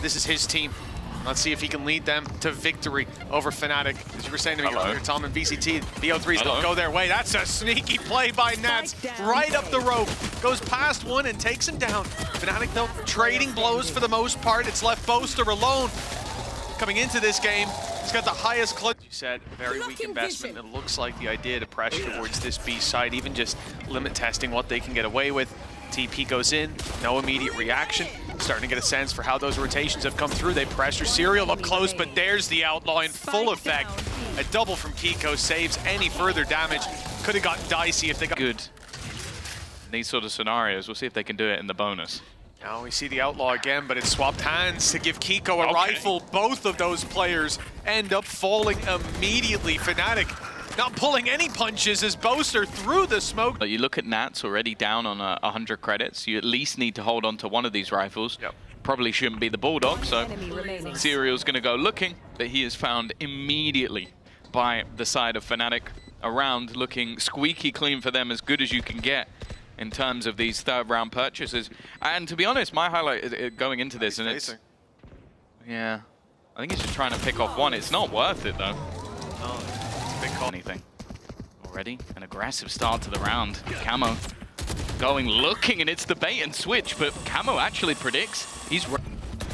This is his team. Let's see if he can lead them to victory over FNATIC. As you were saying to me earlier, Tom, and VCT, BO3s don't go their way. That's a sneaky play by NATS. Right up the rope. Goes past one and takes him down. FNATIC, though, trading blows for the most part. It's left BOASTER alone. Coming into this game, he's got the highest clutch. You said, very weak investment. It looks like the idea to pressure towards this B side, even just limit testing what they can get away with. TP goes in, no immediate reaction. Starting to get a sense for how those rotations have come through. They pressure Serial up close, but there's the outlaw in full effect. A double from Kiko saves any further damage. Could have gotten dicey if they got good in these sort of scenarios. We'll see if they can do it in the bonus. Now we see the outlaw again, but it's swapped hands to give Kiko a rifle. Both of those players end up falling immediately. FNATIC not pulling any punches as BOASTER through the smoke. But you look at NATS already down on 100 credits. You at least need to hold on to one of these rifles. Yep. Probably shouldn't be the Bulldog, so Serial's going to go looking, but he is found immediately by the side of FNATIC. Around looking squeaky clean for them, as good as you can get in terms of these third round purchases. And to be honest, my highlight going into this, and it's... Yeah, I think he's just trying to pick off one. It's not worth it, though. Oh, it's a big call. Anything. Already an aggressive start to the round. Camo going looking, and it's the bait and switch, but Camo actually predicts he's...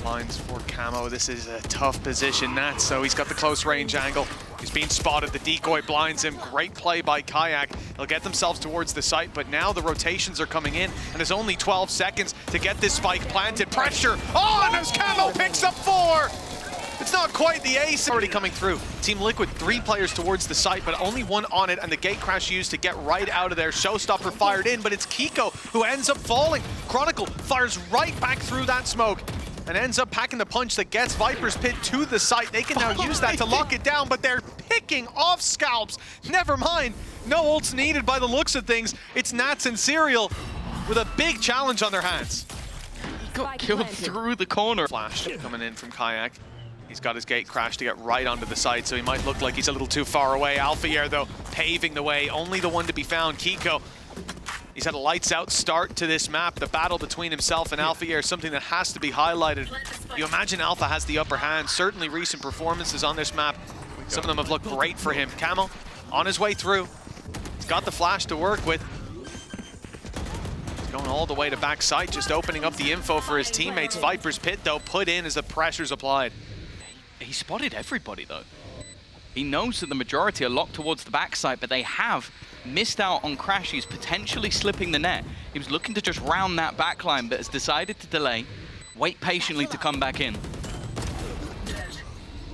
Lines for Camo. This is a tough position, Nats, so he's got the close range angle. He's being spotted. The decoy blinds him. Great play by Kayak. They'll get themselves towards the site, but now the rotations are coming in, and there's only 12 seconds to get this spike planted. Pressure. Oh, and as Camo picks up 4! It's not quite the ace already coming through. Team Liquid, 3 players towards the site, but only 1 on it, and the gate crash used to get right out of there. Showstopper fired in, but it's Kiko who ends up falling. Chronicle fires right back through that smoke and ends up packing the punch that gets Viper's Pit to the site. They can now use that to lock it down, but they're picking off scalps. Never mind, no ults needed by the looks of things. It's Nats and Serial with a big challenge on their hands. Got killed through the corner. Flash coming in from Kayak. He's got his gate crash to get right onto the site, so he might look like he's a little too far away. Alphayer, though, paving the way. Only the one to be found, Kiko. He's had a lights-out start to this map. The battle between himself and Alphayer is something that has to be highlighted. You imagine Alpha has the upper hand. Certainly recent performances on this map, some of them have looked great for him. Camo, on his way through. He's got the flash to work with. He's going all the way to backside, just opening up the info for his teammates. Viper's Pit, though, put in as the pressure's applied. He spotted everybody, though. He knows that the majority are locked towards the backside, but they have missed out on Crash. He's potentially slipping the net. He was looking to just round that backline, but has decided to delay, wait patiently to come back in.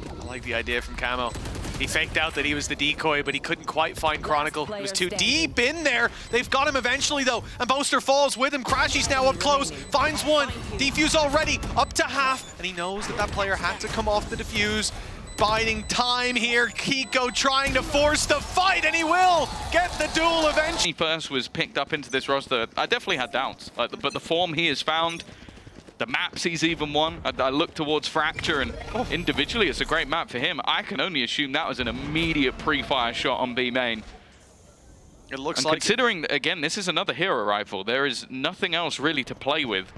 I like the idea from Camo. He faked out that he was the decoy, but he couldn't quite find Chronicle. He was too deep in there. They've got him eventually, though, and BOASTER falls with him. Crashy's now up close, finds one. Defuse already up to half, and he knows that that player had to come off the defuse. Biding time here. Kiko trying to force the fight, and he will get the duel eventually. He first was picked up into this roster. I definitely had doubts, but the form he has found, the maps he's even won. I look towards Fracture, and individually it's a great map for him. I can only assume that was an immediate pre-fire shot on B main. It looks and like considering, again, this is another hero rifle. There is nothing else really to play with.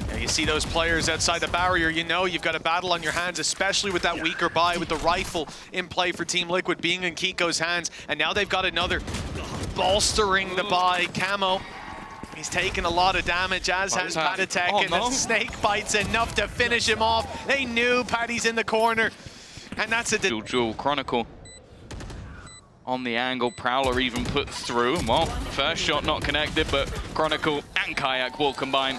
Yeah, you see those players outside the barrier, you know you've got a battle on your hands, especially with that weaker buy, with the rifle in play for Team Liquid being in Kiko's hands. And now they've got another bolstering the buy. Camo, he's taken a lot of damage, as has Patatek, and the snake bites enough to finish him off. They knew Patty's in the corner, and that's a dual Chronicle on the angle. Prowler even put through. Well, first shot not connected, but Chronicle and Kayak will combine.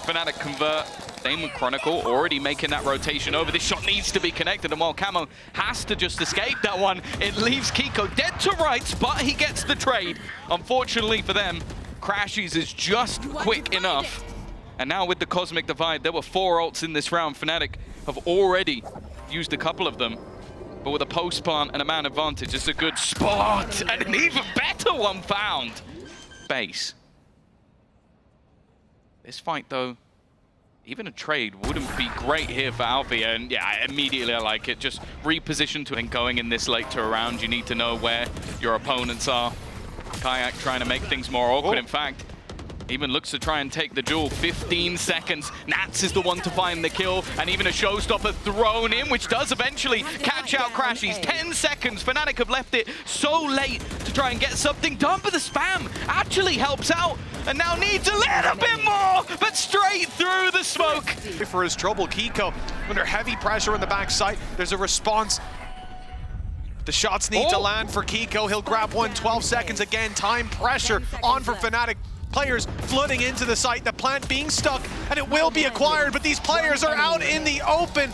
FNATIC convert. Same with Chronicle, already making that rotation over. This shot needs to be connected, and while Camo has to just escape that one, it leaves Kiko dead to rights, but he gets the trade. Unfortunately for them, Crashies is just quick enough. And now with the Cosmic Divide, there were 4 ults in this round. FNATIC have already used a couple of them, but with a post plant and a man advantage, it's a good spot, and an even better one found. Base. This fight, though, even a trade wouldn't be great here for Alfia, and yeah, immediately I like it. Just reposition to and going in this late to a round, you need to know where your opponents are. Kayak trying to make things more awkward. In fact, Even looks to try and take the duel. 15 seconds. NATS is the one to find the kill, and even a showstopper thrown in, which does eventually catch out Crashies. 10 seconds. FNATIC have left it so late to try and get something done, but the spam actually helps out, and now needs a little bit more, but straight through the smoke. For his trouble, Kiko under heavy pressure on the backside. There's a response. The shots need to land for Kiko. He'll grab one. 12 seconds again. Time pressure on for FNATIC. Players flooding into the site, the plant being stuck, and it will be acquired, but these players are out in the open,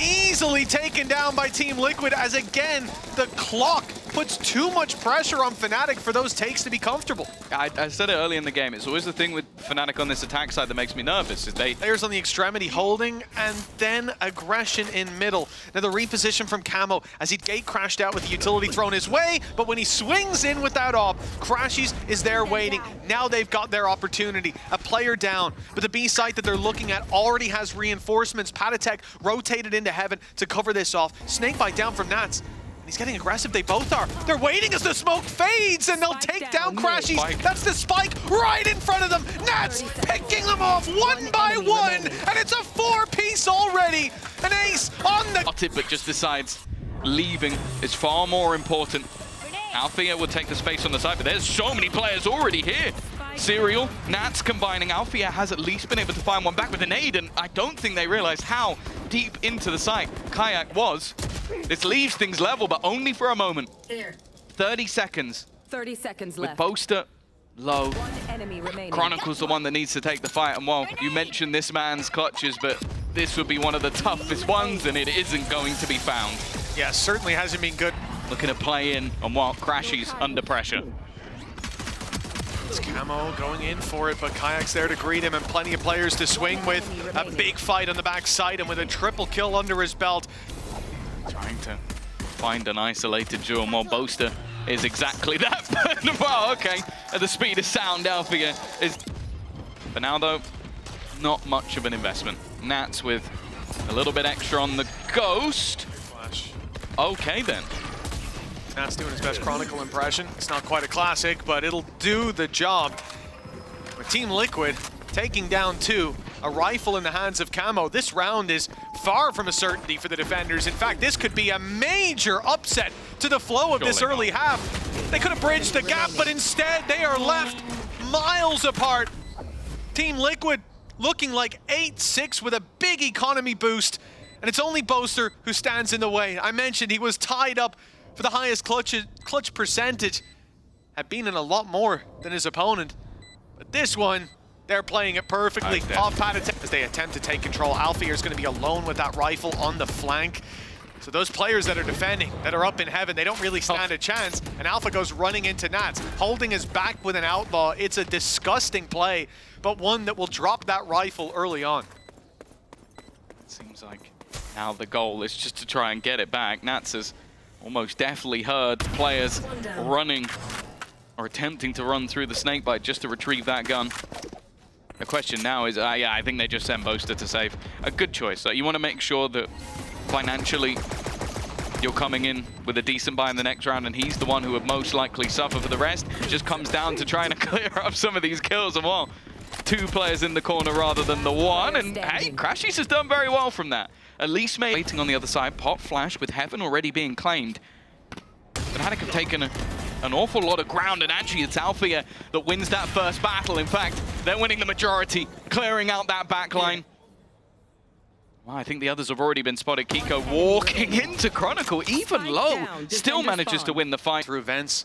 easily taken down by Team Liquid, as again, the clock puts too much pressure on FNATIC for those takes to be comfortable. I said it early in the game, it's always the thing with FNATIC on this attack side that makes me nervous, is Players on the extremity holding, and then aggression in middle. Now the reposition from Camo, as he gate crashed out with the utility thrown his way, but when he swings in with that op, Crashies is there waiting. Now they've got their opportunity. A player down, but the B site that they're looking at already has reinforcements. Patatek rotated into heaven to cover this off. Snakebite down from NATS. He's getting aggressive, they both are. They're waiting as the smoke fades, and they'll take down Crashies. That's the spike right in front of them. NATS picking them off one by one, and it's a 4-piece already. An ace on the... But just decides leaving is far more important. Althea will take the space on the side, but there's so many players already here. Serial, NATS combining. Althea has at least been able to find one back with a nade, and I don't think they realized how deep into the site Kayak was. This leaves things level, but only for a moment. 30 seconds. 30 seconds with left. BOASTER low. One enemy remaining. Chronicle's the one that needs to take the fight, and well, you mentioned this man's clutches, but this would be one of the toughest ones, and it isn't going to be found. Yeah, certainly hasn't been good. Looking to play in on what Crashies under pressure. It's Camo going in for it, but Kayak's there to greet him, and plenty of players to swing with. A big fight on the backside, and with a triple kill under his belt. Trying to find an isolated duel, while BOASTER is exactly that. Well, okay, at the speed of sound, Althea is... For now, though, not much of an investment. NATS with a little bit extra on the Ghost. Flash. Okay, then. NATS doing his best Chronicle impression. It's not quite a classic, but it'll do the job. With Team Liquid taking down 2, a rifle in the hands of Camo. This round is far from a certainty for the defenders. In fact, this could be a major upset to the flow of this early half. They could have bridged the gap, but instead they are left miles apart. Team Liquid looking like 8-6 with a big economy boost, and it's only BOASTER who stands in the way. I mentioned he was tied up for the highest clutch percentage, had been in a lot more than his opponent. But this one, they're playing it perfectly. Off Patatek as they attempt to take control. Althea is going to be alone with that rifle on the flank. So those players that are defending, that are up in heaven, they don't really stand a chance. And Alpha goes running into NATS, holding his back with an outlaw. It's a disgusting play, but one that will drop that rifle early on. It seems like now the goal is just to try and get it back. NATS has almost definitely heard players running or attempting to run through the snakebite just to retrieve that gun. The question now is, yeah, I think they just send BOASTER to save. A good choice. You want to make sure that financially you're coming in with a decent buy in the next round, and he's the one who would most likely suffer for the rest. It just comes down to trying to clear up some of these kills, and well, 2 players in the corner rather than the 1, and hey, Crashies has done very well from that. At least waiting on the other side, pop flash with Heaven already being claimed. FNATIC have taken an awful lot of ground, and actually it's Althea that wins that first battle. In fact, they're winning the majority, clearing out that backline. Well, I think the others have already been spotted. Kiko walking into Chronicle, even low, still manages to win the fight. Through vents,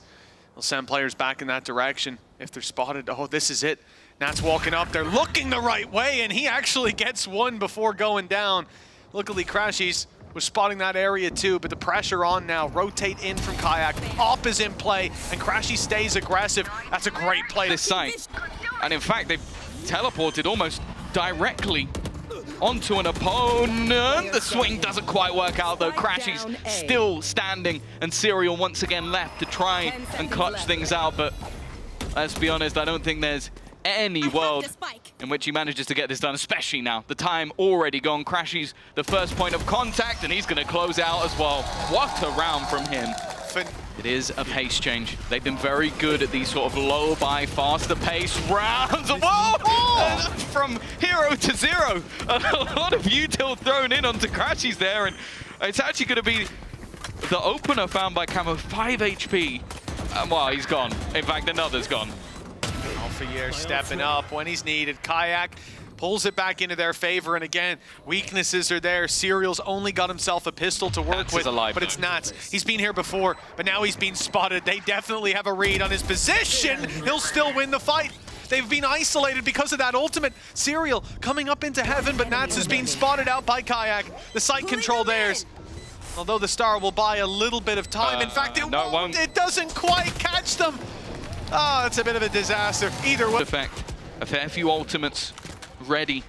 they'll send players back in that direction if they're spotted. Oh, this is it. NATS walking up, they're looking the right way, and he actually gets one before going down. Luckily, Crashies was spotting that area too, but the pressure on now. Rotate in from Kayak. Op is in play, and Crashies stays aggressive. That's a great play. This site. And in fact, they've teleported almost directly onto an opponent. The swing doesn't quite work out though. Crashies still standing, and Serial once again left to try and clutch things out, but let's be honest, I don't think there's any world in which he manages to get this done, especially now. The time already gone. Crashies the first point of contact, and he's going to close out as well. What a round from him. It is a pace change. They've been very good at these sort of low by faster pace rounds. Whoa! From hero to zero. A lot of util thrown in onto Crashies there, and it's actually going to be the opener found by Camo, 5 HP. Well, he's gone. In fact, another's gone. Alpha stepping up when he's needed. Kayak pulls it back into their favor, and again, weaknesses are there. Serial's only got himself a pistol to work with, but it's Nats. He's been here before, but now he's been spotted. They definitely have a read on his position. He'll still win the fight. They've been isolated because of that ultimate. Serial coming up into heaven, but Nats has been spotted out by Kayak. The site control theirs. Although the star will buy a little bit of time. In fact, it won't. It doesn't quite catch them. Oh, it's a bit of a disaster. Either way. Effect. A fair few ultimates ready.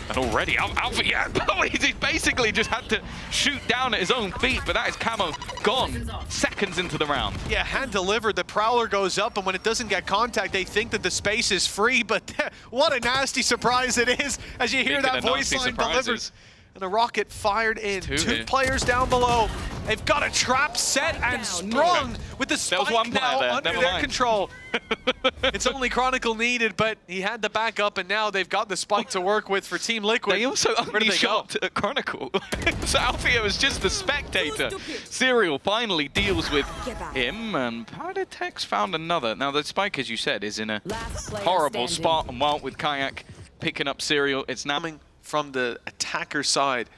And already, Alpha, yeah, he basically just had to shoot down at his own feet, but that is Camo gone seconds into the round. Yeah, hand delivered. The Prowler goes up, and when it doesn't get contact, they think that the space is free, but what a nasty surprise it is as you hear that voice line delivered. And a rocket fired in. Two players down below. They've got a trap set and sprung with the spike now under their control. It's only Chronicle needed, but he had the backup, and now they've got the spike to work with for Team Liquid. They also only shot at Chronicle. So Alfia was just the spectator. Serial finally deals with him, and Paraditex found another. Now the spike, as you said, is in a horrible spot, and while with Kayak picking up Serial, it's now from the attacker side.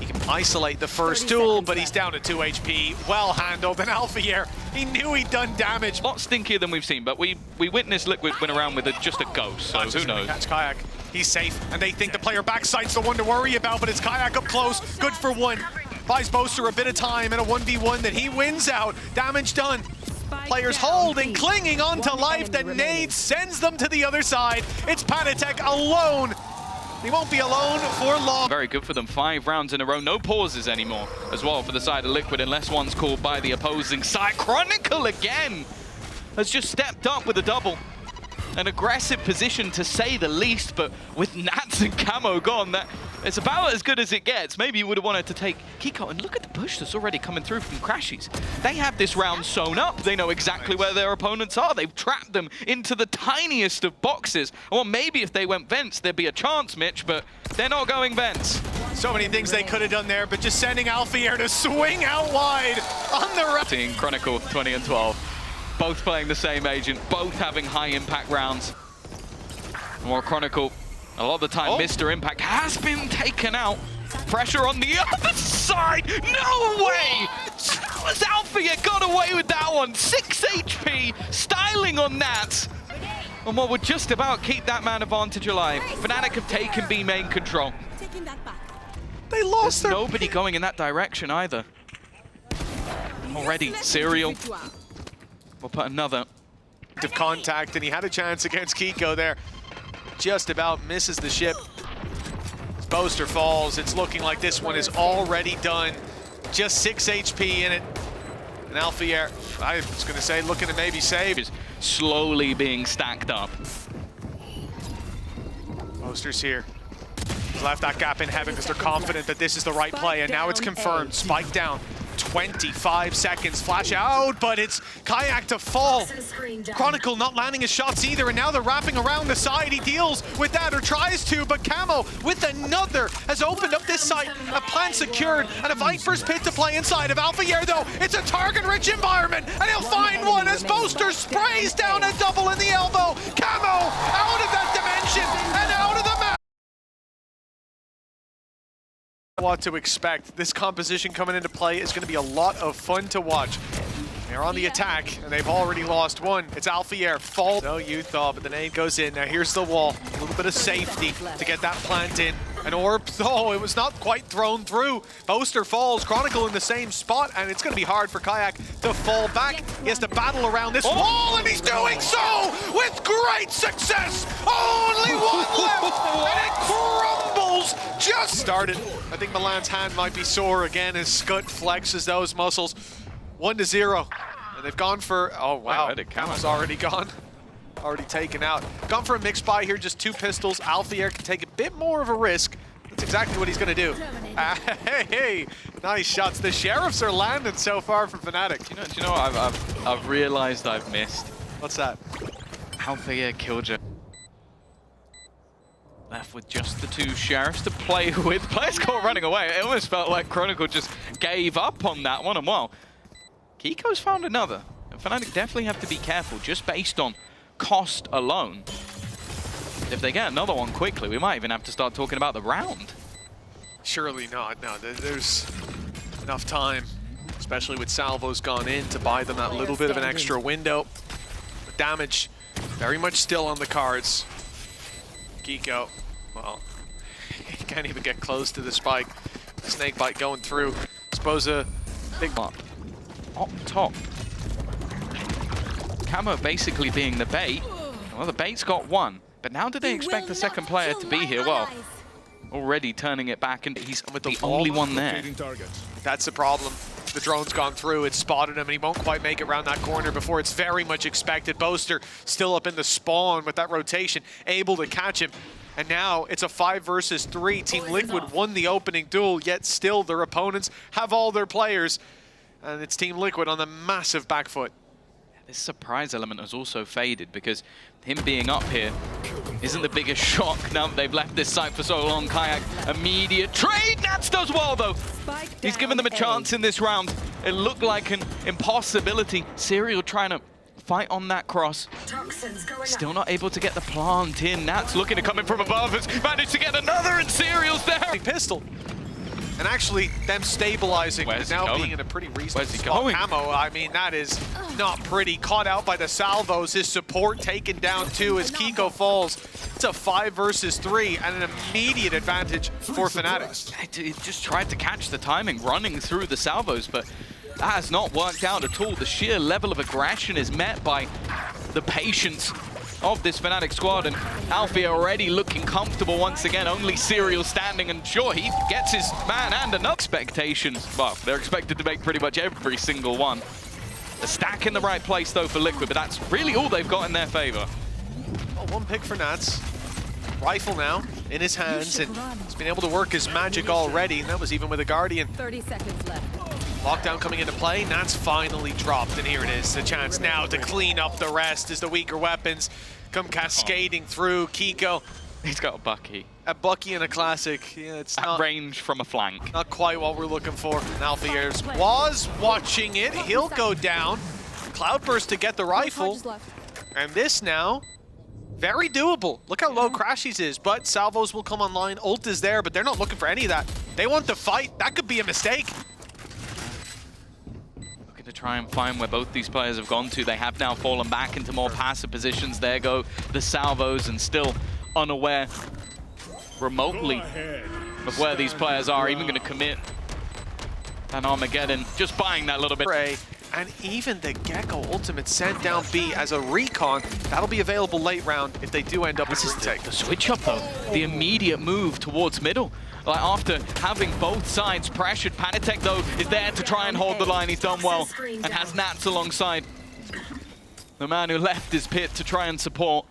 He can isolate the first duel, but he's down to 2 HP. Well handled, and Alphier, he knew he'd done damage. A lot stinkier than we've seen, but we witnessed Liquid win around with just a ghost, so who knows? Catch Kayak. He's safe, and they think the player backside's the one to worry about, but it's Kayak up close. Good for one. Buys BOASTER a bit of time and a 1v1 that he wins out. Damage done. Players holding, clinging on to life. The nade sends them to the other side. It's Paraditex alone. He won't be alone for long. Very good for them. 5 rounds in a row. No pauses anymore as well for the side of Liquid, unless one's called by the opposing side. Chronicle again has just stepped up with a double. An aggressive position to say the least, but with Nats and Camo gone, it's about as good as it gets. Maybe you would have wanted to take Kiko, and look at the push that's already coming through from Crashies. They have this round sewn up. They know exactly where their opponents are. They've trapped them into the tiniest of boxes. Well, maybe if they went vents, there'd be a chance, Mitch, but they're not going vents. So many things they could have done there, but just sending Alphier to swing out wide on the right. Seeing Chronicle 20 and 12. Both playing the same agent, both having high impact rounds. While Chronicle, a lot of the time, Mr. Impact has been taken out. Pressure on the other side. No way! That was Alpha, got away with that one. 6 HP, styling on Nats. And what would just about keep that man advantage alive. FNATIC have taken B main control. They lost. There's nobody going in that direction either. Already, Serial. We'll put another of contact, and he had a chance against Kiko there. Just about misses the ship. BOASTER falls. It's looking like this one is already done. Just 6 HP in it. And Alphier, I was going to say, looking to maybe save. Is slowly being stacked up. BOASTER's here. He's left that gap in heaven because they're confident that this is the right play, and now it's confirmed. Spike down. 25 seconds, flash out, but it's Kayak to fall. Chronicle not landing his shots either, and now they're wrapping around the side. He deals with that, or tries to, but Camo with another has opened up this side. A plan secured, and a Viper's pit to play inside of Alphier, though. It's a target-rich environment, and he'll find one as BOASTER sprays down a double in the elbow. Camo out of that dimension and out of the map. What to expect. This composition coming into play is going to be a lot of fun to watch. They're on the attack, and they've already lost one. It's Alphier, fall. No, you thought, but the nade goes in. Now here's the wall. A little bit of safety to get that plant in. An orb, oh, it was not quite thrown through. BOASTER falls, Chronicle in the same spot, and it's going to be hard for Kayak to fall back. He has to battle around this wall, and he's doing so with great success. Only one left, and it crumbles. Just started. I think Milan's hand might be sore again as Scud flexes those muscles. 1-0, and they've gone for, oh wow, Camo's already gone. Already taken out. Gone for a mixed buy here, just 2 pistols. Alphier can take a bit more of a risk. That's exactly what he's going to do. Hey, nice shots. The Sheriffs are landing so far from FNATIC. Do you know what I've realized I've missed? What's that? Althea Killjoy. Left with just the two Sheriffs to play with. Players caught running away. It almost felt like Chronicle just gave up on that one. And well, Kiko's found another. And FNATIC definitely have to be careful just based on cost alone. If they get another one quickly, we might even have to start talking about the round. Surely not. No, there's enough time, especially with salvos gone in, to buy them that little bit of an extra window. The damage very much still on the cards. Kiko, well, he can't even get close to the spike. Snakebite going through. Suppose a big up top. Camo basically being the bait. Well, the bait's got one, but now do they expect the second player to be here? Well, already turning it back, and he's with the only one there. That's the problem. The drone's gone through, it's spotted him, and he won't quite make it around that corner before it's very much expected. BOASTER still up in the spawn with that rotation, able to catch him. And now it's a 5 versus 3. Team Liquid won the opening duel, yet still their opponents have all their players. And it's Team Liquid on the massive back foot. This surprise element has also faded because him being up here isn't the biggest shock now that they've left this site for so long. Kayak, immediate trade. Nats does well though. He's given them a chance in this round. It looked like an impossibility. Serial trying to fight on that cross. Still not able to get the plant in. Nats looking to come in from above. Has managed to get another, and Serial's there. Pistol. And actually, them stabilizing is now being in a pretty reasonable spot. Camo, I mean, that is not pretty. Caught out by the salvos. His support taken down too as Kiko falls. It's a 5 versus 3 and an immediate advantage for FNATIC. He just tried to catch the timing running through the salvos, but that has not worked out at all. The sheer level of aggression is met by the patience of this FNATIC squad, and Alfie already looking comfortable once again. Only Serial standing, and sure, he gets his man and enough expectations. Well, they're expected to make pretty much every single one. A stack in the right place though for Liquid, but that's really all they've got in their favor. Well, one pick for Nats. Rifle now in his hands, and he's been able to work his magic already, and that was even with a Guardian. 30 seconds left. Lockdown coming into play. Nats finally dropped, and here it is. The chance now to clean up the rest as the weaker weapons come cascading through. Kiko. He's got a Bucky. A Bucky and a classic. Yeah, it's at not range from a flank. Not quite what we're looking for. Alfiers was watching it. He'll go down. Cloudburst to get the rifle. And this now, very doable. Look how low Crashies is, but salvos will come online. Ult is there, but they're not looking for any of that. They want to fight. That could be a mistake. To try and find where both these players have gone to. They have now fallen back into more passive positions. There go the salvos, and still unaware remotely of where these players are, even going to commit an Armageddon, just buying that little bit. And even the Gecko ultimate sent down B as a recon. That'll be available late round if they do end up with the switch up though. The immediate move towards middle. Like after having both sides pressured, FNATIC though is there to try and hold the line. He's done well and has Nats alongside the man who left his pit to try and support.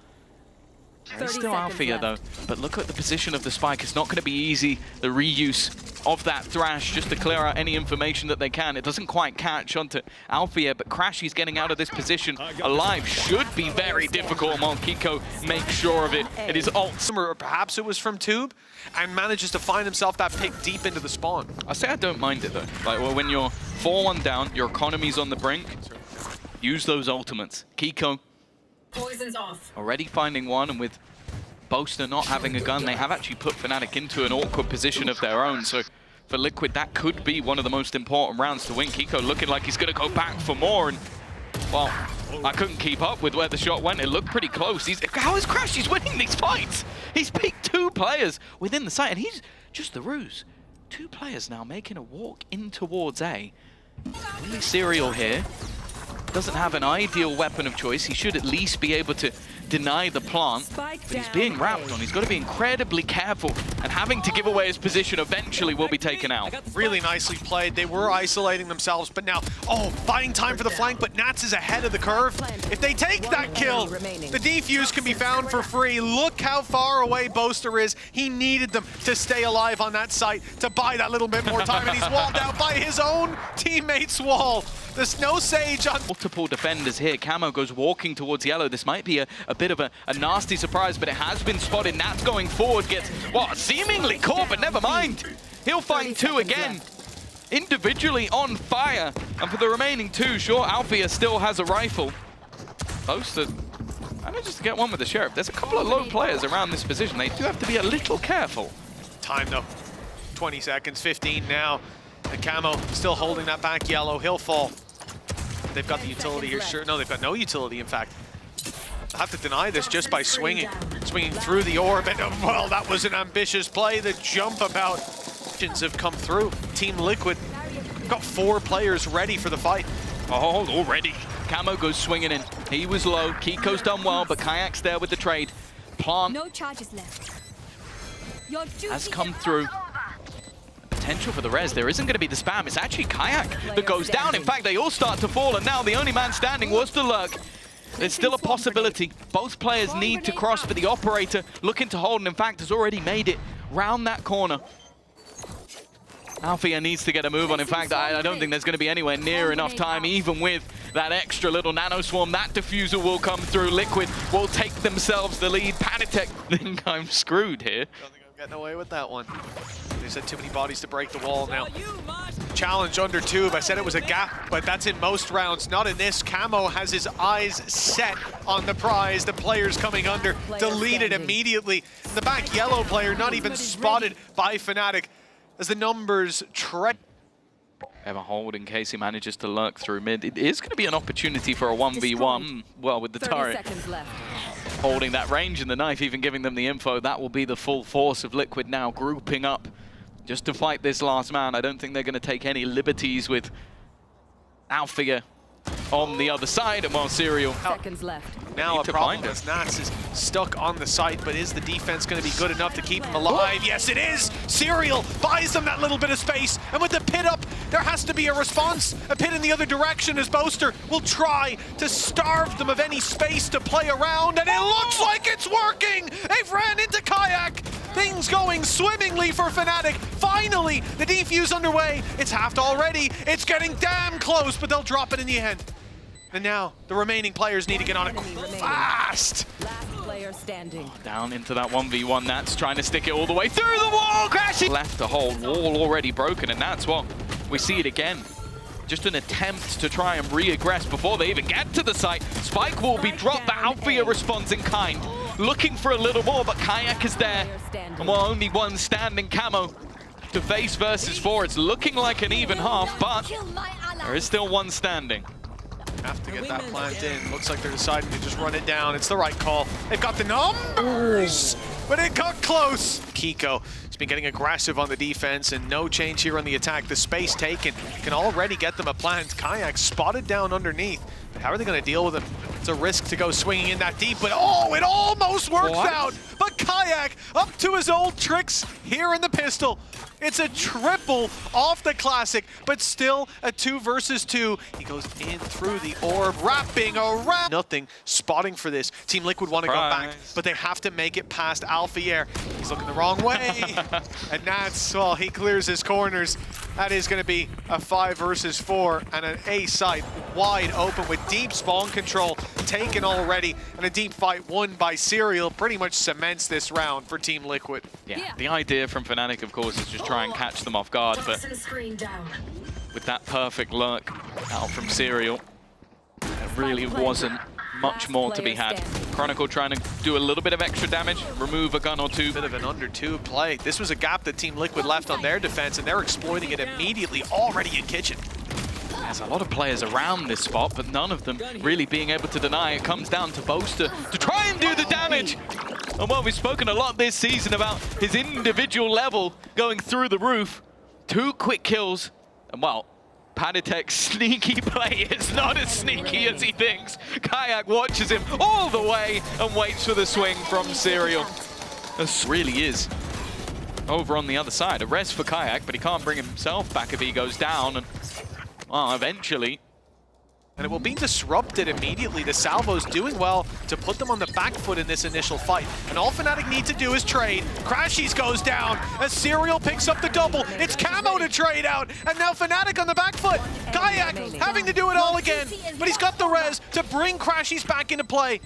There's still Alfia though, but look at the position of the spike. It's not going to be easy. The reuse of that Thrash just to clear out any information that they can. It doesn't quite catch onto Alfia, but Crashy's getting out of this position alive should be very difficult. While Kiko makes sure of it. It is ult. Or perhaps it was from Tube, and manages to find himself that pick deep into the spawn. I say I don't mind it though. Like well, when you're 4-1 down, your economy's on the brink, use those ultimates. Kiko Poison's off. already finding one, and with BOASTER not having a gun, they have actually put FNATIC into an awkward position of their own. So for Liquid, that could be one of the most important rounds to win. Kiko looking like he's going to go back for more, and well, I couldn't keep up with where the shot went. It looked pretty close. How is Crash? He's winning these fights. He's picked 2 players within the site, and he's just the ruse. 2 players now making a walk in towards A. Only Serial here. Doesn't have an ideal weapon of choice. He should at least be able to deny the plant, but he's being wrapped on. He's got to be incredibly careful, and having to give away his position eventually will be taken out. Really nicely played. They were isolating themselves, but now, buying time for the flank, but NATS is ahead of the curve. If they take that kill, the defuse can be found for free. Look how far away BOASTER is. He needed them to stay alive on that site to buy that little bit more time, and he's walled out by his own teammate's wall. There's no Sage on... Multiple defenders here. Camo goes walking towards yellow. This might be a bit of a nasty surprise, but it has been spotted. Nats going forward gets, seemingly caught, but never mind. He'll find two again. Individually on fire. And for the remaining two, sure, Alfia still has a rifle. BOASTER manages to get one with the Sheriff. There's a couple of low players around this position. They do have to be a little careful. Time though. 20 seconds, 15 now. And Camo still holding that back yellow. He'll fall. They've got the utility here. Sure, no, they've got no utility, in fact. They'll have to deny this just by swinging through the orb. And, well, that was an ambitious play. The jump about have come through. Team Liquid got 4 players ready for the fight. Oh, already. Camo goes swinging in. He was low. Kiko's done well, but Kayak's there with the trade. Plant No charges left. has come through. Potential for the res. There isn't going to be the spam. It's actually Kayak that goes down. In fact, they all start to fall, and now the only man standing was the Lurk. There's still a possibility. Both players need to cross, but the operator looking to hold, and in fact has already made it round that corner. Alfia needs to get a move on. In fact, I don't think there's going to be anywhere near enough time, even with that extra little nano swarm. That diffuser will come through. Liquid will take themselves the lead. Panitek think I'm screwed here. Don't think I'm getting away with that one. They said too many bodies to break the wall now. Challenge under tube. I said it was a gap, but that's in most rounds. Not in this. Camo has his eyes set on the prize. The players coming under, deleted immediately. The back yellow player not even spotted by FNATIC as the numbers tread. Ever hold in case he manages to lurk through mid. It is going to be an opportunity for a 1v1. Well, with the turret holding that range and the knife, even giving them the info, that will be the full force of Liquid now grouping up just to fight this last man. I don't think they're going to take any liberties with Alfia on the other side, and while Serial Seconds left. Now a problem as NATS is stuck on the site, but is the defense going to be good enough to keep him alive? Yes, it is! Serial buys them that little bit of space, and with the pit up, there has to be a response. A pit in the other direction as BOASTER will try to starve them of any space to play around, and it looks like it's working! They've ran into Kayak! Things going swimmingly for FNATIC. Finally, the defuse underway. It's halved already. It's getting damn close, but they'll drop it in the end. And now, the remaining players need to get on it fast. Last player standing. down into that 1v1. Nats trying to stick it all the way through the wall, crashing. Left the whole wall already broken, and that's what we see it again. Just an attempt to try and re-aggress before they even get to the site. Spike will be dropped, but Alfia responds in kind. Looking for a little more, but Kayak is there. And while only one standing, Camo to face versus 4. It's looking like an even half, but there is still one standing. Have to get that plant in. Looks like they're deciding to just run it down. It's the right call. They've got the numbers, but it got close. Kiko has been getting aggressive on the defense, and no change here on the attack. The space taken can already get them a plant. Kayak spotted down underneath. But how are they going to deal with him? It's a risk to go swinging in that deep, but oh, it almost works out. But Kayak up to his old tricks here in the pistol. It's a triple off the classic, but still a 2 versus 2. He goes in through the orb, wrapping around. Nothing, spotting for this. Team Liquid want to go back, but they have to make it past Alfier. He's looking the wrong way. And Nats, well, he clears his corners. That is going to be a 5 versus 4 and an A site wide open with deep spawn control taken already, and a deep fight won by Serial pretty much cements this round for Team Liquid. Yeah, the idea from FNATIC, of course, is just try and catch them off guard, but with that perfect lurk out from Serial, there really wasn't much more to be had. Chronicle trying to do a little bit of extra damage, remove a gun or two. Bit of an under 2 play. This was a gap that Team Liquid left on their defense, and they're exploiting it immediately, already in kitchen. There's a lot of players around this spot, but none of them really being able to deny. It comes down to BOASTER to try and do the damage. And well, we've spoken a lot this season about his individual level going through the roof. 2 quick kills, and well, Paditek's sneaky play is not as sneaky as he thinks. Kayak watches him all the way and waits for the swing from Serial. This really is over on the other side. A rest for Kayak, but he can't bring himself back if he goes down. And well, eventually. And it will be disrupted immediately. The Salvo's doing well to put them on the back foot in this initial fight. And all Fnatic need to do is trade. Crashies goes down as Serial picks up the double. It's Camo to trade out. And now Fnatic on the back foot. Kayak having to do it all again. But he's got the res to bring Crashies back into play.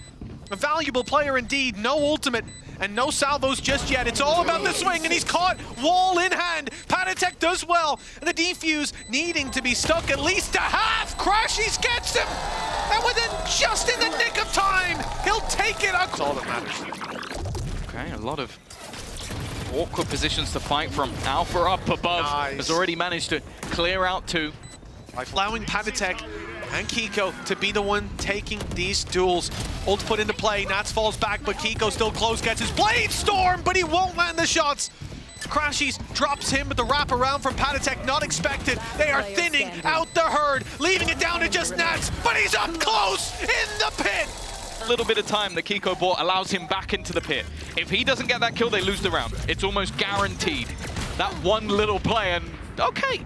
A valuable player indeed. No ultimate. And no salvos just yet. It's all about the swing, and he's caught wall in hand. Paditek does well, and the defuse needing to be stuck at least a half. Crashies gets him, and within just in the nick of time, he'll take it. That's all that matters. Okay, a lot of awkward positions to fight from. Alpha up above has already managed to clear out two. Allowing Paditek and Kiko to be the one taking these duels. Ult put into play, Nats falls back, but Kiko still close, gets his Blade Storm, but he won't land the shots. Crashies drops him with the wraparound from Paditek, not expected. They are thinning out the herd, leaving it down to just Nats, but he's up close in the pit. A little bit of time that Kiko bought allows him back into the pit. If he doesn't get that kill, they lose the round. It's almost guaranteed. That one little play, and okay.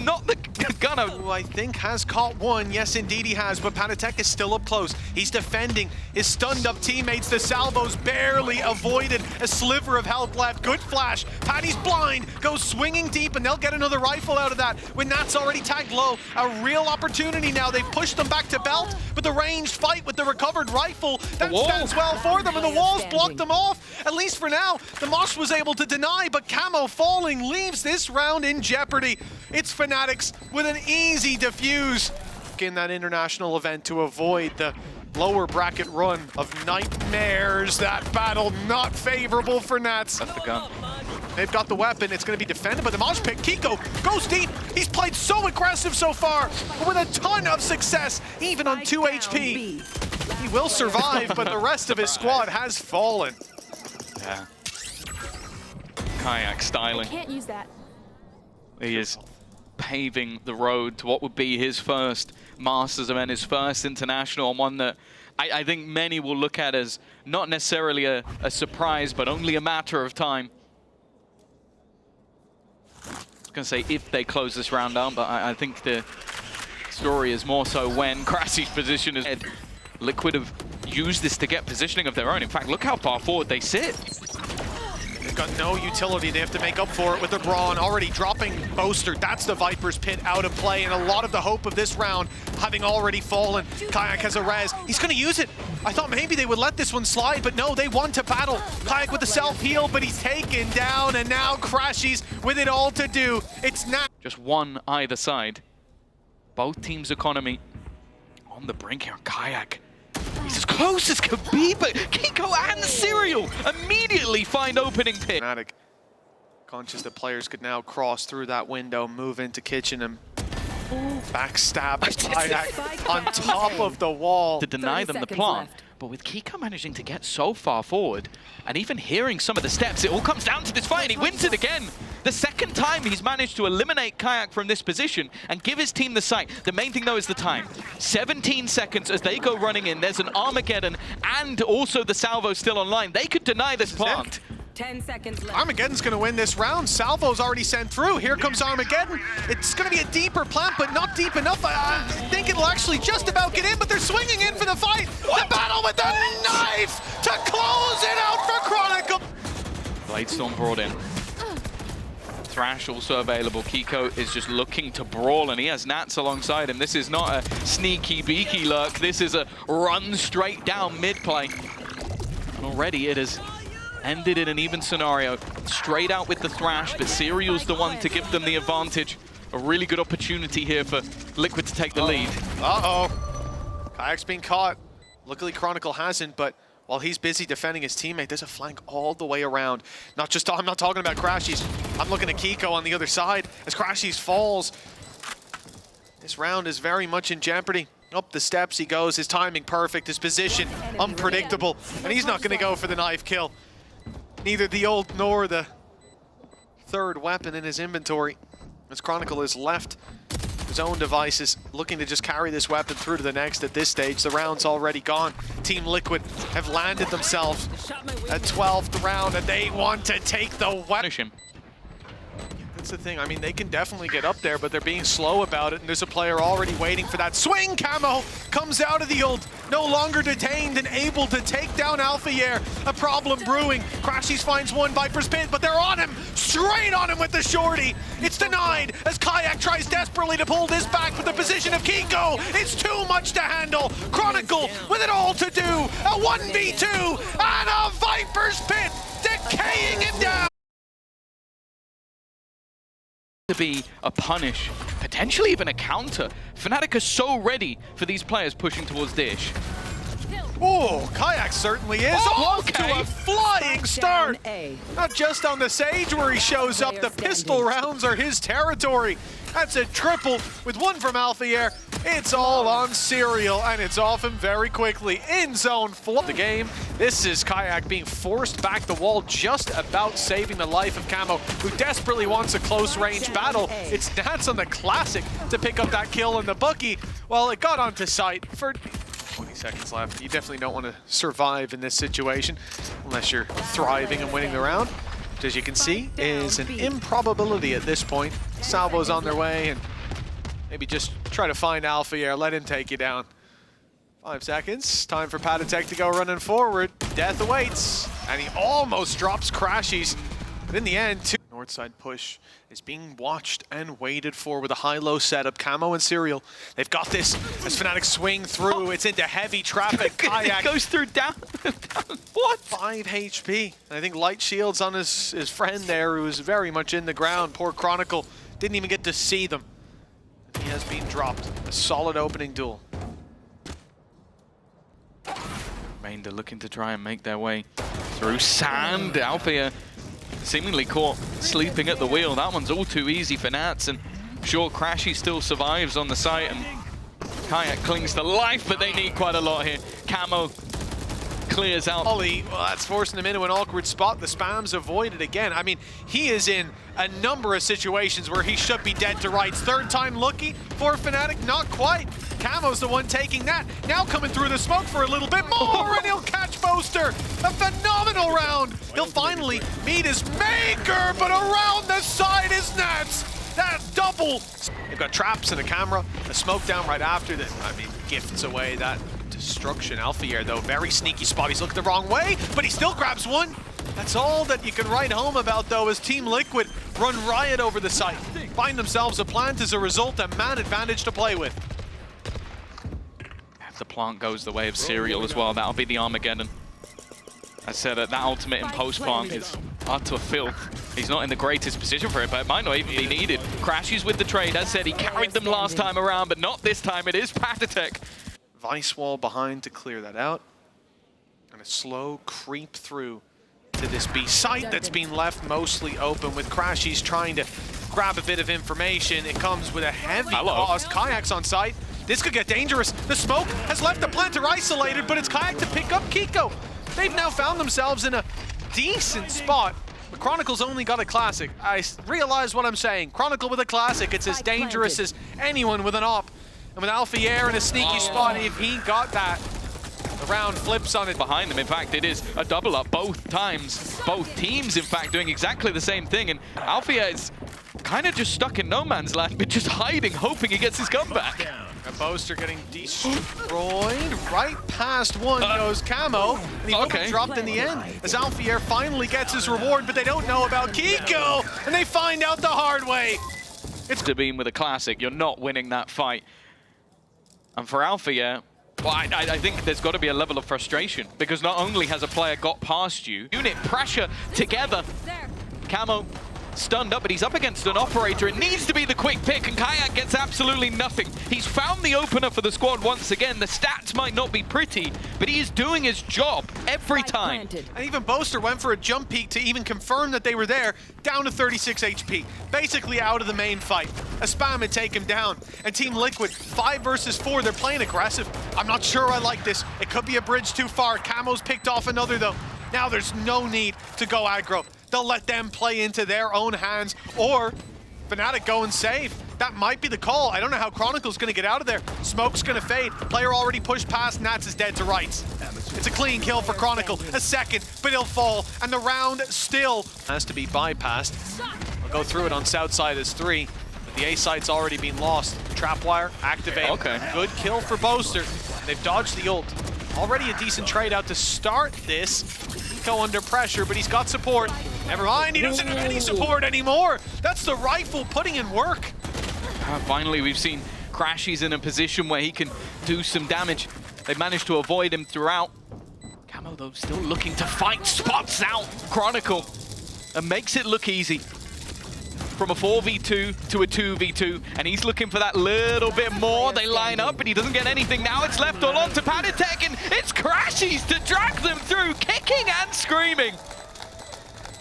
Not the gunner. Who I think has caught one. Yes, indeed he has, but Paditek is still up close. He's defending his stunned up teammates. The salvos barely avoided a sliver of health left. Good flash. Paddy's blind, goes swinging deep, and they'll get another rifle out of that. When Nat's already tagged low, a real opportunity now. They've pushed them back to belt, but the ranged fight with the recovered rifle, that stands well for them, and the walls blocked them off. At least for now, the Mosh was able to deny, but Camo falling leaves this round in jeopardy. It's Fnatic's with an easy defuse in that international event to avoid the lower bracket run of nightmares. That battle not favorable for Nats. That's the gun. They've got the weapon. It's going to be defended by the Mosh pick. Kiko goes deep. He's played so aggressive so far, but with a ton of success, even on 2 HP. He will survive, but the rest of his squad has fallen. Yeah. Kayak styling. Can't use that. He is paving the road to what would be his first Masters event, his first international, and one that I think many will look at as not necessarily a surprise, but only a matter of time. I was going to say if they close this round down, but I think the story is more so when Crassy's position is head. Liquid have used this to get positioning of their own. In fact, look how far forward they sit. They've got no utility. They have to make up for it with the Brawn already dropping BOASTER. That's the Viper's Pit out of play, and a lot of the hope of this round having already fallen. Kayak has a res. He's going to use it. I thought maybe they would let this one slide, but no, they want to battle. Kayak with the self-heal, but he's taken down, and now Crashies with it all to do. It's not just one either side. Both teams' economy on the brink here. Kayak. He's as close as could be, but Kiko and Serial immediately find opening pit. Fnatic conscious that players could now cross through that window, move into kitchen, and backstab Kayak on top of the wall. To deny them the plant. But with Kiko managing to get so far forward, and even hearing some of the steps, it all comes down to this fight, and he wins it again. The second time he's managed to eliminate Kayak from this position and give his team the sight. The main thing, though, is the time. 17 seconds as they go running in. There's an Armageddon and also the Salvo still online. They could deny this plant. 10 seconds left. Armageddon's going to win this round. Salvo's already sent through. Here comes Armageddon. It's going to be a deeper plant, but not deep enough. I think it'll actually just about get in, but they're swinging in for the fight. The battle with the knife to close it out for Chronicle. Blade Storm brought in. Thrash also available. Kiko is just looking to brawl, and he has Nats alongside him. This is not a sneaky beaky lurk. This is a run straight down mid play. And already it has ended in an even scenario. Straight out with the Thrash, but Serial's the one to give them the advantage. A really good opportunity here for Liquid to take the lead. Uh-oh. Kayak's been caught. Luckily Chronicle hasn't, but while he's busy defending his teammate, there's a flank all the way around. I'm not talking about Crashies. I'm looking at Kiko on the other side as Crashies falls. This round is very much in jeopardy. Up the steps he goes, his timing perfect, his position unpredictable, and he's not going to go for the knife kill. Neither the ult nor the third weapon in his inventory, as Chronicle is left His own devices, looking to just carry this weapon through to the next at this stage. The round's already gone. Team Liquid have landed themselves at 12th round, and they want to take the weapon. Punish him. That's the thing. I mean, they can definitely get up there, but they're being slow about it, and there's a player already waiting for that swing. Camo comes out of the ult, no longer detained and able to take down Alphayer. A problem brewing. Crashies finds one, Viper's Pit, but they're on him, straight on him with the shorty. It's denied as Kayak tries desperately to pull this back, but the position of Kiko, it's too much to handle. Chronicle with it all to do. A 1v2 and a Viper's Pit decaying him down. To be a punish, potentially even a counter. FNATIC are so ready for these players pushing towards Dish. Oh, Kayak certainly is off to a flying start. Not just on the Sage where he shows up, the pistol rounds are his territory. That's a triple with one from Alphayer. It's all on Serial, and it's off him very quickly. In zone for the game. This is Kayak being forced back the wall, just about saving the life of Camo, who desperately wants a close-range battle. It's Nats on the Classic to pick up that kill, and the Bookie, well, it got onto site for 20 seconds left. You definitely don't want to survive in this situation unless you're thriving and winning the round. Which, as you can see, is an improbability at this point. Salvo's on their way, and maybe just try to find Alphayer, let him take you down. 5 seconds, time for Patatech to go running forward. Death awaits, and he almost drops Crashies. But in the end, Northside push is being watched and waited for with a high-low setup. Camo and Serial, they've got this as FNATIC swing through. It's into heavy traffic. Kayak goes through down. What? 5 HP. I think Light Shield's on his friend there, who is very much in the ground. Poor Chronicle didn't even get to see them. He has been dropped. A solid opening duel. Remainder looking to try and make their way through sand. Alphayer seemingly caught sleeping at the wheel. That one's all too easy for Nats, and sure, Crashy still survives on the site, and Kayak clings to life, but they need quite a lot here. Camo clears out. Ollie, well, that's forcing him into an awkward spot. The spam's avoided again. I mean, he is in a number of situations where he should be dead to rights. Third time lucky for FNATIC, not quite. Camo's the one taking that. Now coming through the smoke for a little bit more, and he'll catch BOASTER. A phenomenal round. He'll finally meet his maker, but around the side is Nats. That double. They've got traps and a camera, a smoke down right after that. I mean, gifts away that destruction. Alphayer, though, very sneaky spot. He's looking the wrong way, but he still grabs one. That's all that you can write home about, though, as Team Liquid run riot over the site. Find themselves a plant as a result, a man advantage to play with. If the plant goes the way of Serial as well, that'll be the Armageddon. I said that ultimate impulse plant is utter filth. He's not in the greatest position for it, but it might not even be needed. Crashes with the trade. As said, he carried them last time around, but not this time. It is Patatech. Vice wall behind to clear that out. And a slow creep through to this B site that's been left mostly open, with Crashies trying to grab a bit of information. It comes with a heavy cost. Kayak's on site. This could get dangerous. The smoke has left the planter isolated, but it's Kayak to pick up Kiko. They've now found themselves in a decent spot. But Chronicle's only got a Classic. I realize what I'm saying. Chronicle with a Classic, it's as dangerous as anyone with an op. And with Alphayer in a sneaky spot, if he got that, the round flips on it. Behind them, in fact, it is a double up both times. Both teams, in fact, doing exactly the same thing. And Alphayer is kind of just stuck in no man's land, but just hiding, hoping he gets his gun back. A BOASTER getting destroyed. Right past one goes Camo, and he will be dropped in the end. As Alphayer finally gets his reward, but they don't know about Kiko, and they find out the hard way. It's to beam with a Classic. You're not winning that fight. And for Alphayer, well, I think there's got to be a level of frustration, because not only has a player got past you, unit pressure together. Camo stunned up, but he's up against an operator. It needs to be the quick pick, and Kayak gets absolutely nothing. He's found the opener for the squad once again. The stats might not be pretty, but he is doing his job every time. And even BOASTER went for a jump peek to even confirm that they were there, down to 36 HP. Basically out of the main fight. A spam would take him down. And Team Liquid, 5 versus 4, they're playing aggressive. I'm not sure I like this. It could be a bridge too far. Camo's picked off another, though. Now there's no need to go aggro. They'll let them play into their own hands, or FNATIC going safe. That might be the call. I don't know how Chronicle's gonna get out of there. Smoke's gonna fade. Player already pushed past. NATS is dead to rights. It's a clean kill for Chronicle. A second, but he'll fall. And the round still has to be bypassed. I'll go through it on south side as 3. But the A site's already been lost. Trapwire, activate. Okay. Good kill for BOASTER. They've dodged the ult. Already a decent trade out to start this. Nico under pressure, but he's got support. Never mind, he doesn't have any support anymore. That's the rifle putting in work. Finally, we've seen Crashy's in a position where he can do some damage. They've managed to avoid him throughout. Camo, though, still looking to fight, spots out Chronicle, and makes it look easy. From a 4v2 to a 2v2, and he's looking for that little bit more. They line up, but he doesn't get anything. Now it's left all on to FNATIC, and it's Crashy's to drag them through, kicking and screaming.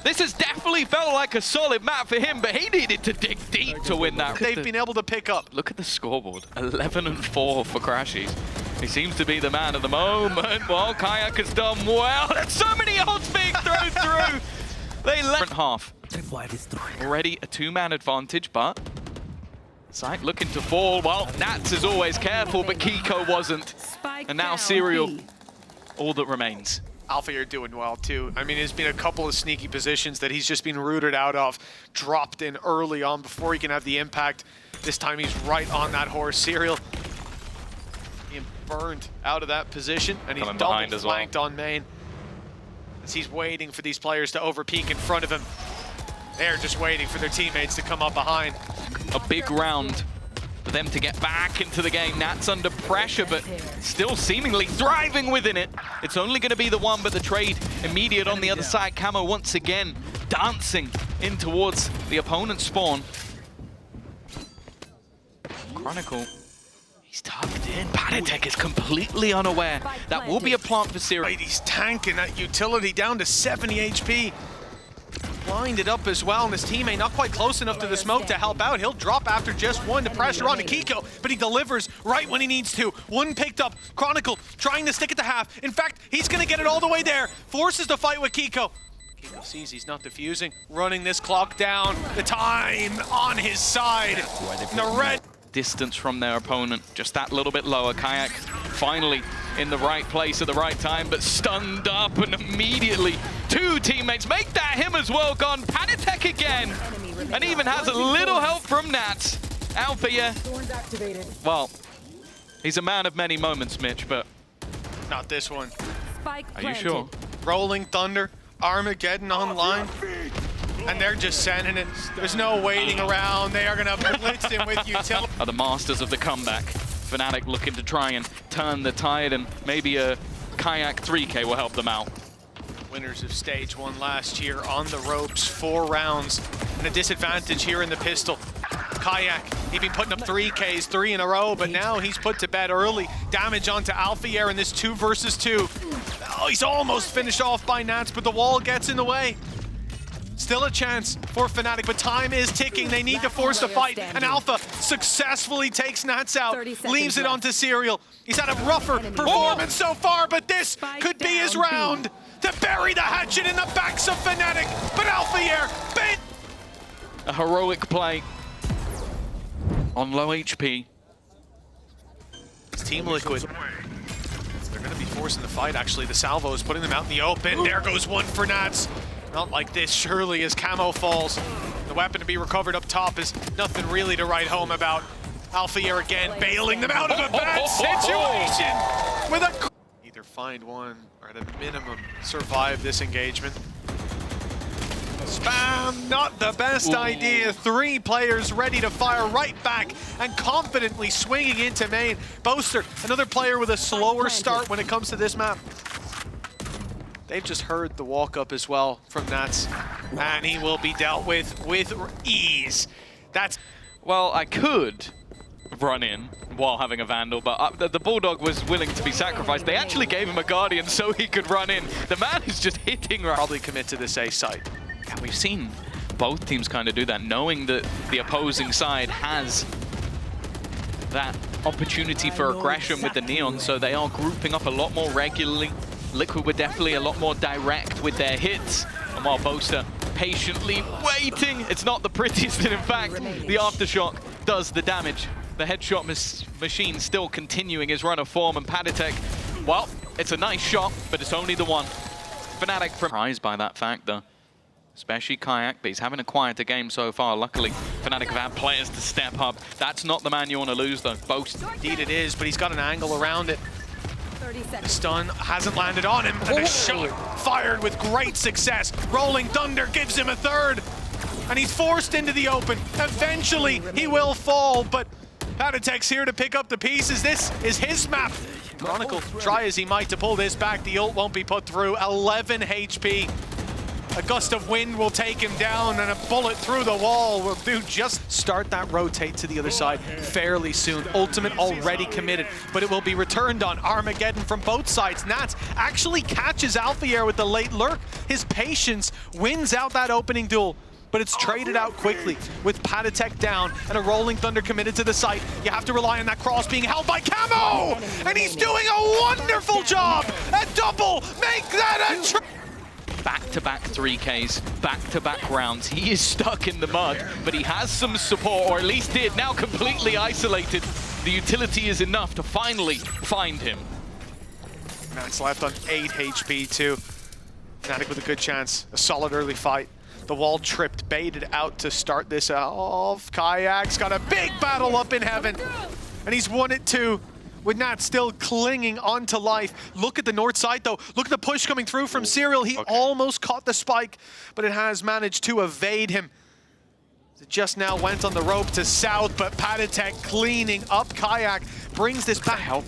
This has definitely felt like a solid map for him, but he needed to dig deep to win that. They've been able to pick up. Look at the scoreboard, 11-4 for Crashy's. He seems to be the man of the moment. Well, Kayak has done well. There's so many ults being thrown through. They left half. Already a 2-man advantage, but Sight looking to fall. Well, Nats is always careful, but Kiko wasn't. And now Serial, all that remains. Alpha, you're doing well too. I mean, there's been a couple of sneaky positions that he's just been rooted out of, dropped in early on before he can have the impact. This time he's right on that horse. Serial being burned out of that position, and he's double flanked on main. As he's waiting for these players to overpeak in front of him. They're just waiting for their teammates to come up behind. A big round for them to get back into the game. Nats under pressure, but still seemingly thriving within it. It's only going to be the one, but the trade immediate on the other side. Camo once again dancing in towards the opponent's spawn. Chronicle, he's tucked in. FNATIC is completely unaware. That will be a plant for Serial. Right, he's tanking that utility down to 70 HP. Blinded up as well, and his teammate not quite close enough to the smoke to help out. He'll drop after just one to pressure onto Kiko, but he delivers right when he needs to. One picked up. Chronicle trying to stick it to half. In fact, he's going to get it all the way there. Forces the fight with Kiko. Kiko sees he's not defusing, running this clock down. The time on his side. The red distance from their opponent, just that little bit lower. Kayak finally in the right place at the right time, but stunned up, and immediately 2 teammates make that him as well. Gone FNATIC again, and even has a little help from Nats. Alpha, yeah. Well, he's a man of many moments, Mitch, but not this one. Are you sure? Rolling Thunder, Armageddon online. And they're just sending it. There's no waiting around. They are going to blitz him with utility. Are the masters of the comeback. FNATIC looking to try and turn the tide, and maybe a Kayak 3K will help them out. Winners of stage 1 last year on the ropes, 4 rounds, and a disadvantage here in the pistol. Kayak, he'd been putting up 3Ks, 3 in a row, but now he's put to bed early. Damage onto Alphier in this 2 versus 2. Oh, he's almost finished off by Nats, but the wall gets in the way. Still a chance for FNATIC, but time is ticking. They need to force the fight, and Alpha successfully takes Nats out, leaves it onto Serial. He's had a rougher performance so far, but this could be his round to bury the hatchet in the backs of FNATIC. But Alphier, a heroic play on low HP. It's Team Liquid. They're going to be forcing the fight, actually. The salvo is putting them out in the open. There goes one for Nats. Not like this, surely, as Camo falls. The weapon to be recovered up top is nothing really to write home about. Alphier again, bailing them out of a bad situation with a... Either find one, or at a minimum, survive this engagement. Spam, not the best idea. 3 players ready to fire right back and confidently swinging into main. BOASTER, another player with a slower start when it comes to this map. They've just heard the walk-up as well from Nats, and he will be dealt with ease. That's... Well, I could run in while having a Vandal, but the Bulldog was willing to be sacrificed. They actually gave him a Guardian so he could run in. The man is just hitting right. Probably commit to this A site. Yeah, we've seen both teams kind of do that, knowing that the opposing side has that opportunity for aggression with the Neon, so they are grouping up a lot more regularly. Liquid were definitely a lot more direct with their hits, and while BOASTER patiently waiting. It's not the prettiest, and in fact, the aftershock does the damage. The headshot machine still continuing his run of form, and FNATIC, well, it's a nice shot, but it's only the one. FNATIC surprised by that fact, though. Especially Kayak, but he's having a quieter game so far. Luckily, FNATIC have had players to step up. That's not the man you want to lose, though. BOASTER. Indeed it is, but he's got an angle around it. 30 seconds. Stun hasn't landed on him, and a shot fired with great success. Rolling Thunder gives him a third, and he's forced into the open. Eventually, he will fall, but FNATIC's here to pick up the pieces. This is his map. Chronicle, try as he might to pull this back. The ult won't be put through. 11 HP. A gust of wind will take him down, and a bullet through the wall will do just start that rotate to the other side fairly soon. Ultimate already committed, but it will be returned on. Armageddon from both sides. NATS actually catches Alphier with the late lurk. His patience wins out that opening duel, but it's traded out quickly with FNATIC down and a Rolling Thunder committed to the site. You have to rely on that cross being held by Camo, and he's doing a wonderful job. A double, make that a Back-to-back 3Ks, back-to-back rounds. He is stuck in the mud, but he has some support, or at least did, now completely isolated. The utility is enough to finally find him. NATS left on 8 HP too. FNATIC with a good chance, a solid early fight. The wall tripped, baited out to start this off. Kayak's got a big battle up in heaven, and he's won it too. With NATS still clinging onto life. Look at the north side though. Look at the push coming through from Serial. He almost caught the spike, but it has managed to evade him. It just now went on the rope to south, but FNATIC cleaning up. Kayak brings this back.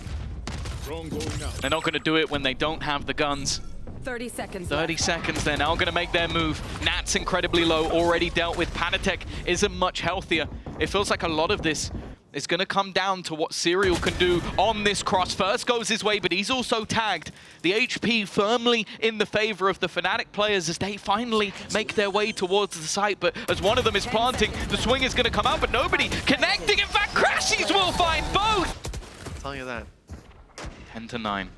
They're not going to do it when they don't have the guns. 30 seconds. 30 seconds, they're now going to make their move. NATS incredibly low, already dealt with. FNATIC isn't much healthier. It feels like a lot of this is going to come down to what Serial can do on this cross. First goes his way, but he's also tagged. The HP firmly in the favor of the FNATIC players as they finally make their way towards the site. But as one of them is planting, the swing is going to come out, but nobody connecting. In fact, Crashies will find both. I'll tell you that. 10-9.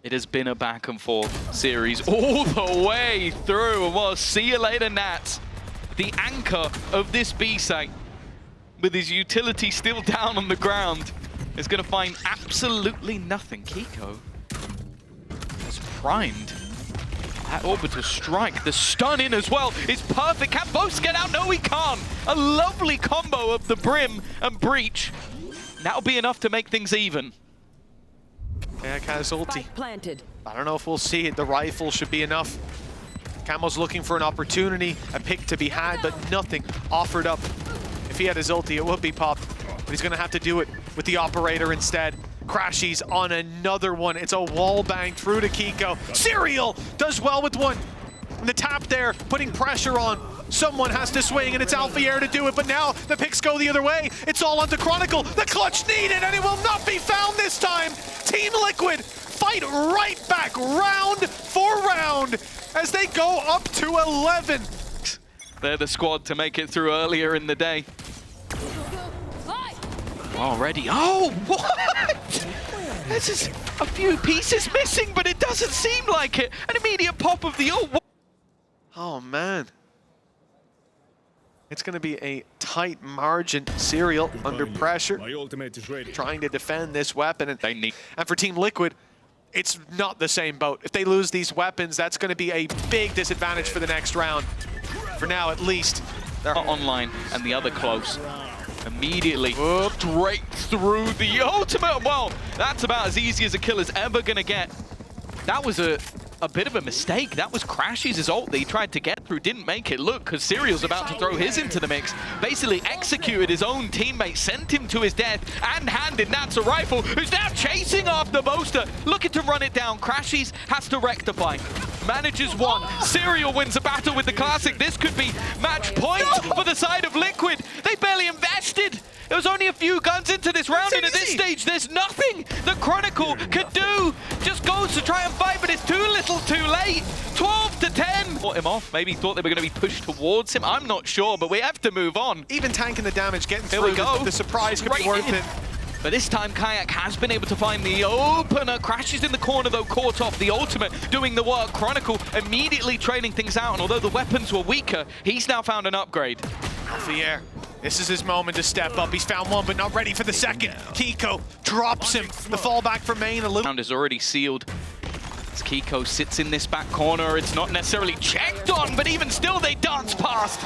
It has been a back and forth series all the way through. Well, see you later, NATS. The anchor of this B site, with his utility still down on the ground, is going to find absolutely nothing. Kiko has primed that orbital strike. The stun in as well is perfect. Can both get out? No, he can't. A lovely combo of the Brim and Breach. That'll be enough to make things even. Kayak has ulti. Planted. I don't know if we'll see it. The rifle should be enough. Camo's looking for an opportunity, a pick to be had, but nothing offered up. If he had his ulti, it would be popped, but he's gonna have to do it with the operator instead. Crashies on another one. It's a wall bang through to Kiko. Serial does well with one. And the tap there, putting pressure on. Someone has to swing, and it's Alphier to do it, but now the picks go the other way. It's all onto Chronicle. The clutch needed, and it will not be found this time. Team Liquid fight right back, round for round, as they go up to 11. They're the squad to make it through earlier in the day. Already. Oh, what? There's just a few pieces missing, but it doesn't seem like it. An immediate pop of the ult. Oh, man. It's going to be a tight margin. Serial under pressure, trying to defend this weapon. And for Team Liquid, it's not the same boat. If they lose these weapons, that's going to be a big disadvantage for the next round. For now, at least. They're online, and the other close. Immediately, straight through the ultimate. Well, that's about as easy as a kill is ever going to get. That was a bit of a mistake. That was Crashies' ult that he tried to get through. Didn't make it look, because Serial's about to throw his into the mix. Basically executed his own teammate, sent him to his death, and handed NATS a rifle, who's now chasing after BOASTER, looking to run it down. Crashies has to rectify. Manages one. Serial wins a battle with the Classic. This could be match point for the side of Liquid. They barely invested. There was only a few guns into this round, and at this stage, there's nothing that Chronicle could do. Just goes to try and fight, but it's too little, too late. 12-10. Fought him off. Maybe thought they were going to be pushed towards him. I'm not sure, but we have to move on. Even tanking the damage, getting Here through, we go. The surprise could be worth it. But this time, Kayak has been able to find the opener. Crashes in the corner, though, caught off. The ultimate doing the work. Chronicle immediately trading things out. And although the weapons were weaker, he's now found an upgrade. Alfier, this is his moment to step up. He's found one, but not ready for the second. Kiko drops him. The fallback for main a little. Round is already sealed. As Kiko sits in this back corner, it's not necessarily checked on, but even still, they dance past.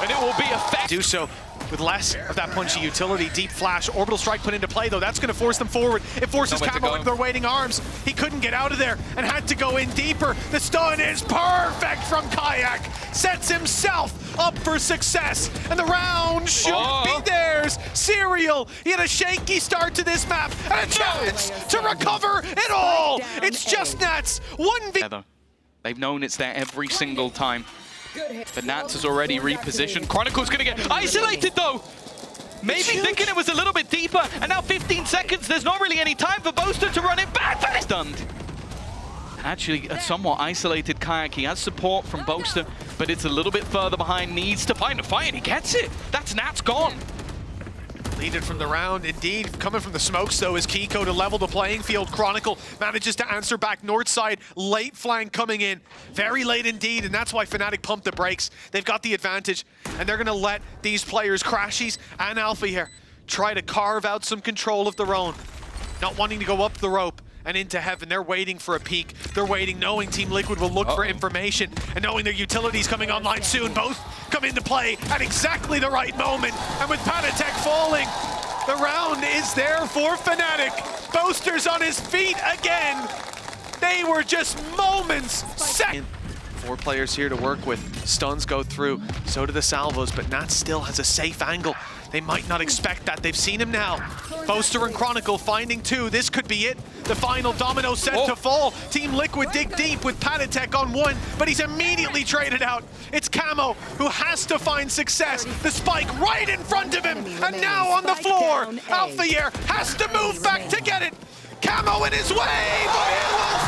And it will be effective. Do so with less of that punchy utility. Deep flash, orbital strike put into play though. That's going to force them forward. It forces Camo into their waiting arms. He couldn't get out of there and had to go in deeper. The stun is perfect from Kayak. Sets himself up for success. And the round should be theirs. Serial, he had a shaky start to this map and a chance to recover it all. It's just Nats. 1v. They've known it's there every single time. But Nats has already repositioned. Chronicle's gonna get isolated though! Maybe thinking it was a little bit deeper, and now 15 seconds, there's not really any time for BOASTER to run it back, but it's stunned. And actually, a somewhat isolated Kayak. He has support from BOASTER, but it's a little bit further behind, needs to find a fight, and he gets it! That's Nats gone! Leaded from the round, indeed. Coming from the smokes, though, is Kiko to level the playing field. Chronicle manages to answer back north side. Late flank coming in. Very late indeed, and that's why FNATIC pumped the brakes. They've got the advantage, and they're going to let these players, Crashies and Alpha here, try to carve out some control of their own. Not wanting to go up the rope and into heaven. They're waiting for a peek. They're waiting, knowing Team Liquid will look for information, and knowing their utilities coming online soon. Both come into play at exactly the right moment. And with Panatek falling, the round is there for FNATIC. BOASTER's on his feet again. They were just moments. 4 players here to work with. Stuns go through, so do the salvos, but Nats still has a safe angle. They might not expect that. They've seen him now. BOASTER and Chronicle finding 2. This could be it. The final domino set to fall. Team Liquid dig deep with Panatek on 1, but he's immediately traded out. It's Camo who has to find success. The spike right in front of him, and now on the floor. Alfier has to move back to get it. Camo in his way, but it will